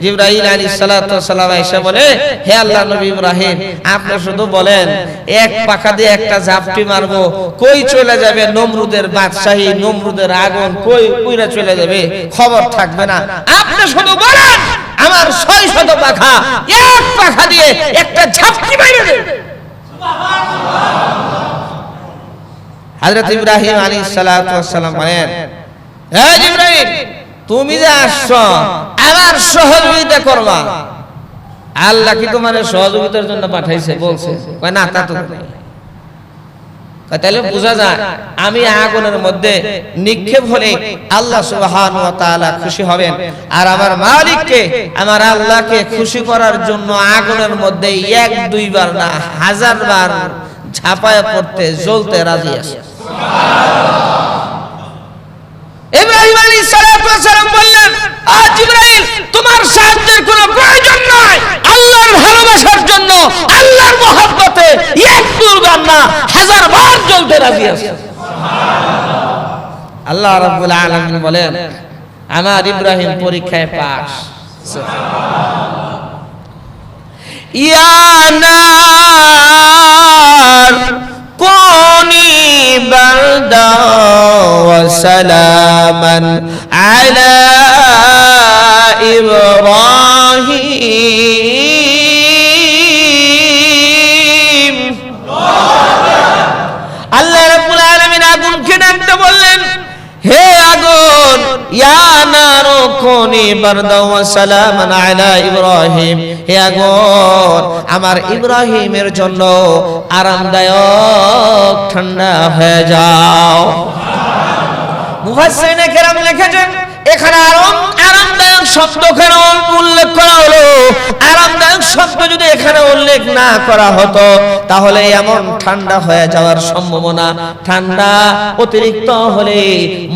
জিবরাইল আলাইহিস সালাতু ওয়াস সালাম এসে বলে, হে আল্লাহর নবী ইব্রাহিম, আপনি শুধু বলেন এক পাখা দিয়ে একটা ঝাপটি মারবো, কই চলে যাবে নমরুদের বাদশাহী, নমরুদের আগুন কই কইরা চলে যাবে, খবর থাকবে না। আপনি শুধু বলেন আমার 600 পাখা, এক পাখা দিয়ে একটা ঝাপটি মেরে দেবে। হযরত ইব্রাহিম আলাইহিস সালাতু ওয়াস সালাম বলেন, হে জিবরাইল, তুমি যে আসছো আমার সহযোগিতা করবা, আল্লাহ কি তোমার সহযোগিতার জন্য পাঠাইছে? বলছে কয় না, তা তো নয়। তাহলে বোঝা যায় আমি আগুনের মধ্যে নিক্ষেপ হলে আল্লাহ সুবহানাহু ওয়া তাআলা খুশি হবেন, আর আমার মালিককে, আমার আল্লাহকে খুশি করার জন্য আগুনের মধ্যে 1-2 বার না 1000 বার ঝাঁপায় পড়তে জ্বলতে রাজি আছে। ইব্রাহিম আলাইহিস সালাতু ওয়াস সালাম বললেন, জিবরাইল, তোমার সাহায্যের কোনো প্রয়োজন নাই, আল্লাহর ভালোবাসার জন্য, আল্লাহর মহব্বতে 1-2 বার না 1000 বার জ্বলতে রাজি আছে। সুবহানাল্লাহ। আল্লাহ রাব্বুল আলামিন বলেন, আমার ইব্রাহিম পরীক্ষায় পাস। সুবহানাল্লাহ। ইয়া নার কুনি বারদা ওয়া সালামান আলা ইব্রাহিম। আল্লাহ রাব্বুল আলামিন আগুনকে ডাকতে বললেন, হে আগুন, ইয়া নারু কুনি বারদা ওয়া সালামান আলা ইব্রাহিম, হে আগুন, আমার ইব্রাহিমের জন্য আরামদায়ক ঠান্ডা হয়ে যাও। মুফাসসিরিনে কেরাম লিখেছেন, এখানে আরামদায়ক শব্দ কেন উল্লেখ করা হলো? আরামদায়ক শব্দ যদি এখানে উল্লেখ না করা হতো তাহলে এমন ঠান্ডা হয়ে যাওয়ার সম্ভাবনা, ঠান্ডা অতিরিক্ত হলে,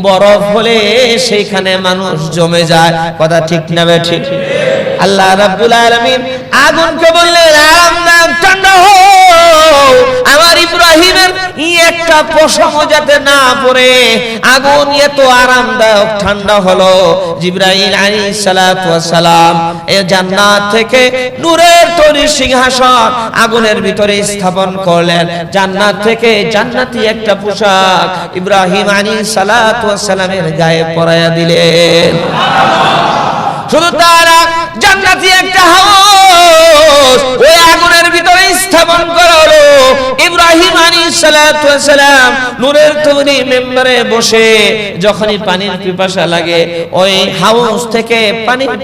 বরফ হলে সেইখানে মানুষ জমে যায়। কথা ঠিক না ঠিক? আল্লাহ রাব্বুল আলামিন আগুনকে বললেন, আরামদায়ক ঠান্ডা হও, আমার ইব্রাহিমের একটা পশম যাতে না পড়ে। আগুন এত আরামদায়ক ঠান্ডা হলো, জিবরাইল আলাইহিস সালাতু ওয়াস সালাম এই জান্নাত থেকে নূরের তৈরি সিংহাসন আগুনের ভিতরে স্থাপন করলেন। জান্নাত থেকে জান্নাতি একটা পোশাক ইব্রাহিম আলাইহিস সালাতু ওয়াস সালামের গায়ে পরাইয়া দিলেন। শুধু তারা জান্নাতি একটা হাউস ওই আগুনের ভিতরে স্থাপন করা হলো। ইব্রাহিম আলাইহিস সালাতু ওয়াস সালাম নূরের তৈরি মেম্বারে বসে যখনই পানির পিপাসা লাগে ওই হাউস থেকে পানির